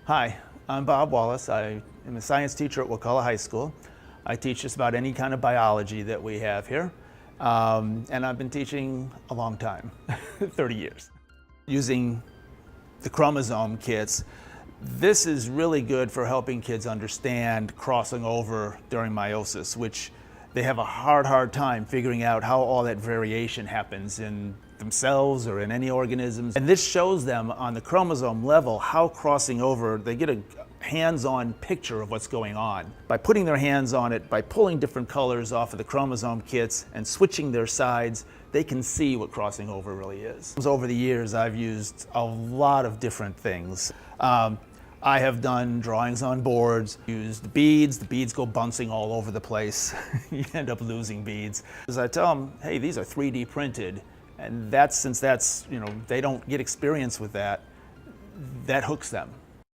Hi, I'm Bob Wallace. I am a science teacher at Wakulla High School. I teach just about any kind of biology that we have here. And I've been teaching a long time, 30 years. Using the chromosome kits, this is really good for helping kids understand crossing over during meiosis, which they have a hard time figuring out how all that variation happens in themselves or in any organisms. And this shows them on the chromosome level how crossing over, they get a hands-on picture of what's going on. By putting their hands on it, by pulling different colors off of the chromosome kits and switching their sides, they can see what crossing over really is. Over the years, I've used a lot of different things. I have done drawings on boards, used beads. The beads go bouncing all over the place. You end up losing beads. As I tell them, hey, these are 3D printed, and since that's, they don't get experience with that, that hooks them.